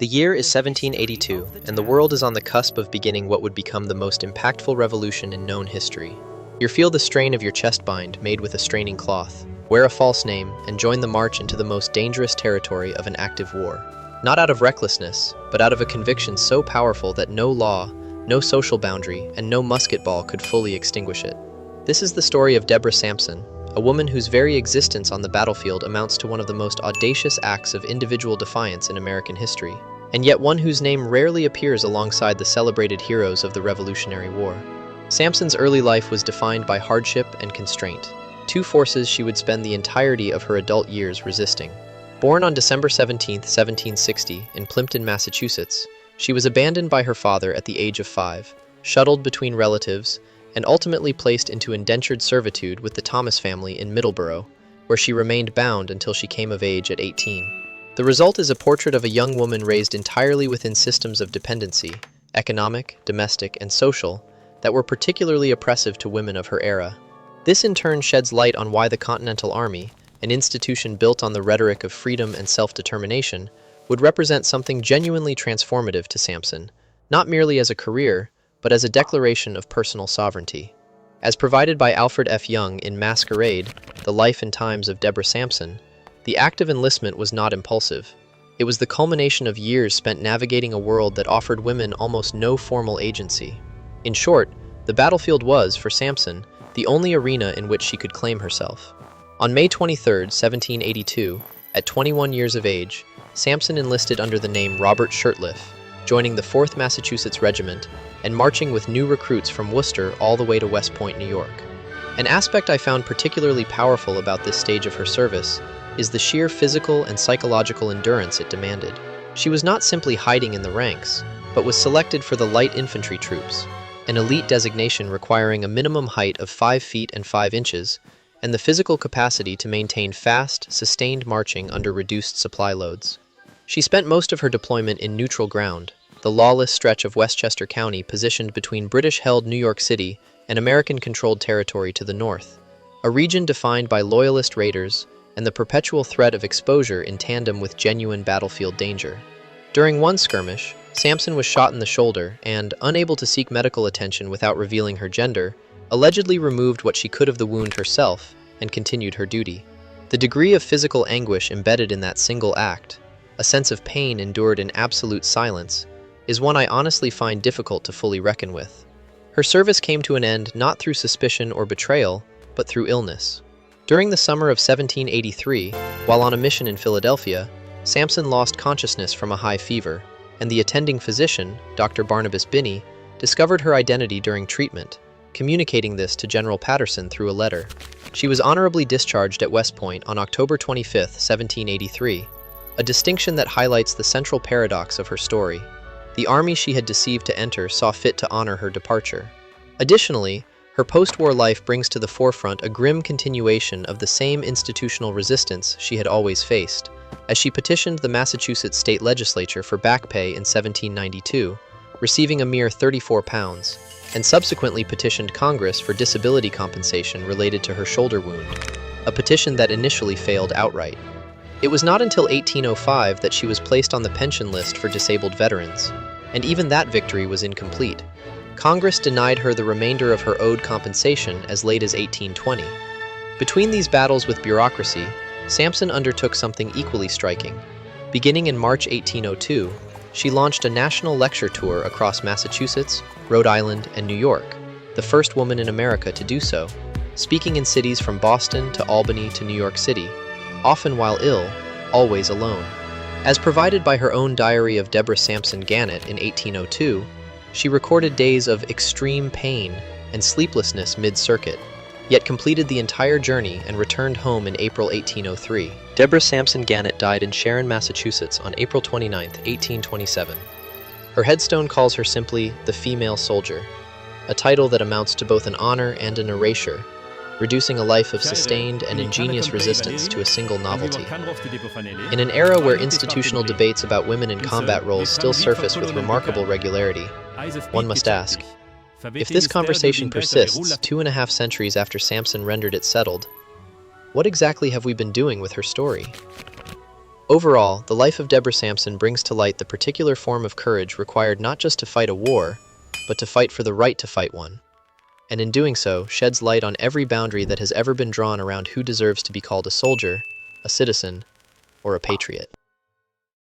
The year is 1782, and the world is on the cusp of beginning what would become the most impactful revolution in known history. You feel the strain of your chest bind made with a straining cloth, wear a false name, and join the march into the most dangerous territory of an active war. Not out of recklessness, but out of a conviction so powerful that no law, no social boundary, and no musket ball could fully extinguish it. This is the story of Deborah Sampson, a woman whose very existence on the battlefield amounts to one of the most audacious acts of individual defiance in American history, and yet one whose name rarely appears alongside the celebrated heroes of the Revolutionary War. Sampson's early life was defined by hardship and constraint, two forces she would spend the entirety of her adult years resisting. Born on December 17, 1760, in Plimpton, Massachusetts, she was abandoned by her father at the age of 5, shuttled between relatives, and ultimately placed into indentured servitude with the Thomas family in Middleborough, where she remained bound until she came of age at 18. The result is a portrait of a young woman raised entirely within systems of dependency, economic, domestic, and social, that were particularly oppressive to women of her era. This in turn sheds light on why the Continental Army, an institution built on the rhetoric of freedom and self-determination, would represent something genuinely transformative to Sampson, not merely as a career, but as a declaration of personal sovereignty. As provided by Alfred F. Young in Masquerade, The Life and Times of Deborah Sampson, the act of enlistment was not impulsive. It was the culmination of years spent navigating a world that offered women almost no formal agency. In short, the battlefield was, for Sampson, the only arena in which she could claim herself. On May 23, 1782, at 21 years of age, Sampson enlisted under the name Robert Shirtliff, joining the 4th Massachusetts Regiment and marching with new recruits from Worcester all the way to West Point, New York. An aspect I found particularly powerful about this stage of her service is the sheer physical and psychological endurance it demanded. She was not simply hiding in the ranks, but was selected for the light infantry troops, an elite designation requiring a minimum height of 5 feet and 5 inches, and the physical capacity to maintain fast, sustained marching under reduced supply loads. She spent most of her deployment in neutral ground, the lawless stretch of Westchester County positioned between British-held New York City and American-controlled territory to the north, a region defined by loyalist raiders and the perpetual threat of exposure in tandem with genuine battlefield danger. During one skirmish, Sampson was shot in the shoulder and, unable to seek medical attention without revealing her gender, allegedly removed what she could of the wound herself and continued her duty. The degree of physical anguish embedded in that single act, a sense of pain endured in absolute silence, is one I honestly find difficult to fully reckon with. Her service came to an end not through suspicion or betrayal, but through illness. During the summer of 1783, while on a mission in Philadelphia, Sampson lost consciousness from a high fever, and the attending physician, Dr. Barnabas Binney, discovered her identity during treatment, communicating this to General Patterson through a letter. She was honorably discharged at West Point on October 25, 1783, a distinction that highlights the central paradox of her story. The army she had deceived to enter saw fit to honor her departure. Additionally, her post-war life brings to the forefront a grim continuation of the same institutional resistance she had always faced, as she petitioned the Massachusetts state legislature for back pay in 1792, receiving a mere £34, and subsequently petitioned Congress for disability compensation related to her shoulder wound, a petition that initially failed outright. It was not until 1805 that she was placed on the pension list for disabled veterans, and even that victory was incomplete. Congress denied her the remainder of her owed compensation as late as 1820. Between these battles with bureaucracy, Sampson undertook something equally striking. Beginning in March 1802, she launched a national lecture tour across Massachusetts, Rhode Island, and New York, the first woman in America to do so, speaking in cities from Boston to Albany to New York City, often while ill, always alone. As provided by her own diary of Deborah Sampson Gannett in 1802, she recorded days of extreme pain and sleeplessness mid-circuit, yet completed the entire journey and returned home in April 1803. Deborah Sampson Gannett died in Sharon, Massachusetts on April 29, 1827. Her headstone calls her simply the Female Soldier, a title that amounts to both an honor and an erasure, reducing a life of sustained and ingenious resistance to a single novelty. In an era where institutional debates about women in combat roles still surface with remarkable regularity, one must ask, if this conversation persists 2.5 centuries after Sampson rendered it settled, what exactly have we been doing with her story? Overall, the life of Deborah Sampson brings to light the particular form of courage required not just to fight a war, but to fight for the right to fight one. And in doing so, sheds light on every boundary that has ever been drawn around who deserves to be called a soldier, a citizen, or a patriot.